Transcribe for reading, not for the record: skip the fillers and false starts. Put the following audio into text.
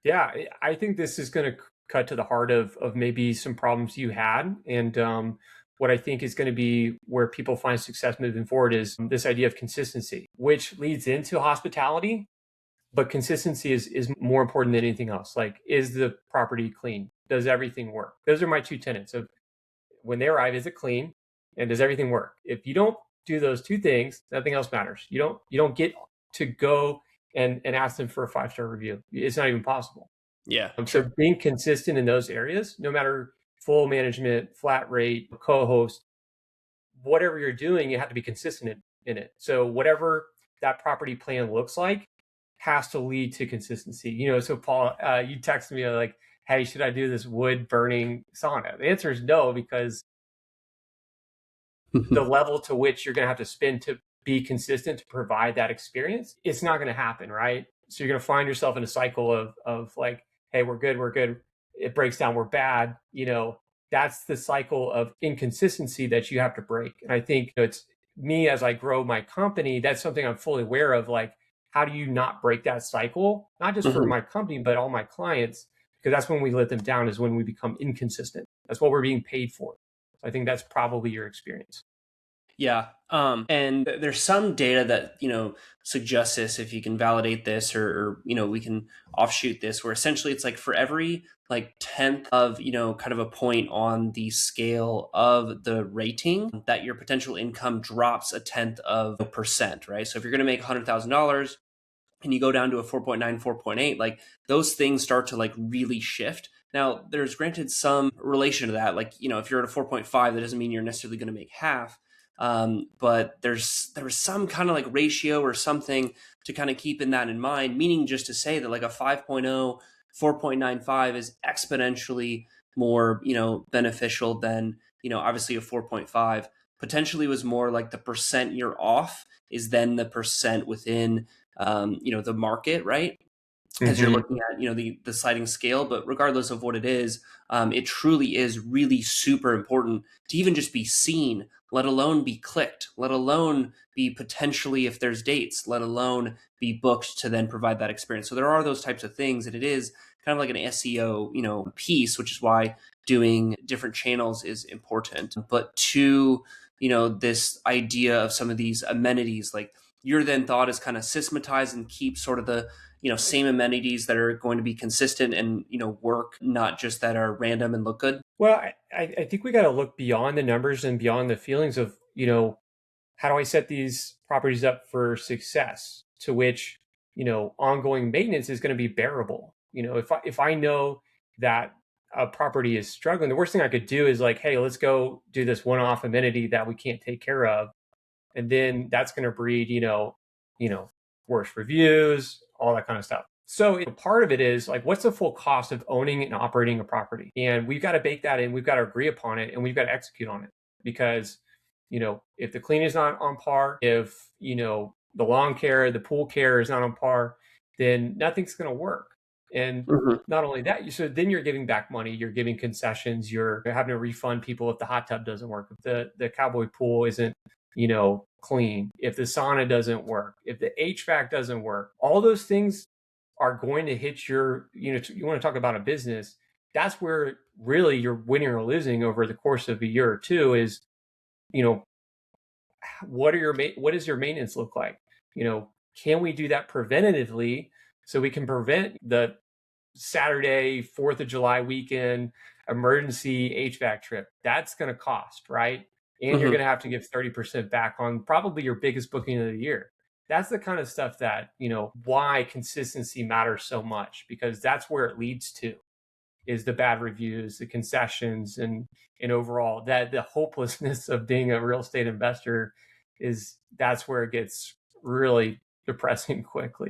Yeah, I think this is going to cut to the heart of maybe some problems you had. And what I think is going to be where people find success moving forward is this idea of consistency, which leads into hospitality. But consistency is more important than anything else. Like, is the property clean? Does everything work? Those are my two tenets of when they arrive, is it clean? And does everything work? If you don't do those two things, nothing else matters. You don't get to go and ask them for a 5-star review. It's not even possible. Yeah, So sure. being consistent in those areas, no matter full management, flat rate, co-host, whatever you're doing, you have to be consistent in it. So whatever that property plan looks like has to lead to consistency. So Paul, you texted me like, hey, should I do this wood burning sauna? The answer is no, because the level to which you're going to have to spend to be consistent to provide that experience, it's not going to happen, right? So you're going to find yourself in a cycle of like, hey, we're good. It breaks down, we're bad. That's the cycle of inconsistency that you have to break. And I think it's me as I grow my company, that's something I'm fully aware of. Like, how do you not break that cycle? Not just for Mhm. my company, but all my clients, because that's when we let them down, is when we become inconsistent. That's what we're being paid for. So I think that's probably your experience. Yeah. And there's some data that, suggests this, if you can validate this, or we can offshoot this, where essentially it's like for every like tenth of, kind of a point on the scale of the rating, that your potential income drops a tenth of a percent, right? So if you're going to make $100,000 and you go down to a 4.9, 4.8, like those things start to like really shift. Now, there's granted some relation to that. Like, if you're at a 4.5, that doesn't mean you're necessarily going to make half. But there was some kind of like ratio or something to kind of keeping that in mind, meaning just to say that like a 5.0, 4.95 is exponentially more, beneficial than, obviously a 4.5 potentially was more like the percent you're off is then the percent within the market, right? As you're Mm-hmm. looking at, the sliding scale. But regardless of what it is, it truly is really super important to even just be seen, let alone be clicked, let alone be potentially, if there's dates, let alone be booked to then provide that experience. So there are those types of things, and it is kind of like an SEO, piece, which is why doing different channels is important. But to, this idea of some of these amenities, like your then thought is kind of systematize and keep sort of the same amenities that are going to be consistent and work, not just that are random and look good. Well, I think we got to look beyond the numbers and beyond the feelings of, how do I set these properties up for success to which, ongoing maintenance is going to be bearable. If I know that a property is struggling, the worst thing I could do is like, hey, let's go do this one-off amenity that we can't take care of. And then that's going to breed, worse reviews, all that kind of stuff. So part of it is like, what's the full cost of owning and operating a property? And we've got to bake that in. We've got to agree upon it, and we've got to execute on it. Because, if the clean is not on par, if, the lawn care, the pool care is not on par, then nothing's going to work. And Mhm. not only that, so then you're giving back money, you're giving concessions, you're having to refund people if the hot tub doesn't work, if the cowboy pool isn't, clean, if the sauna doesn't work, if the HVAC doesn't work, all those things are going to hit your, you want to talk about a business. That's where really you're winning or losing over the course of a year or two is, you know, what does your maintenance look like? Can we do that preventatively so we can prevent the Saturday, 4th of July weekend emergency HVAC trip? That's going to cost, right? And you're Mhm. going to have to give 30% back on probably your biggest booking of the year. That's the kind of stuff that, why consistency matters so much, because that's where it leads to is the bad reviews, the concessions, and overall that the hopelessness of being a real estate investor is that's where it gets really depressing quickly.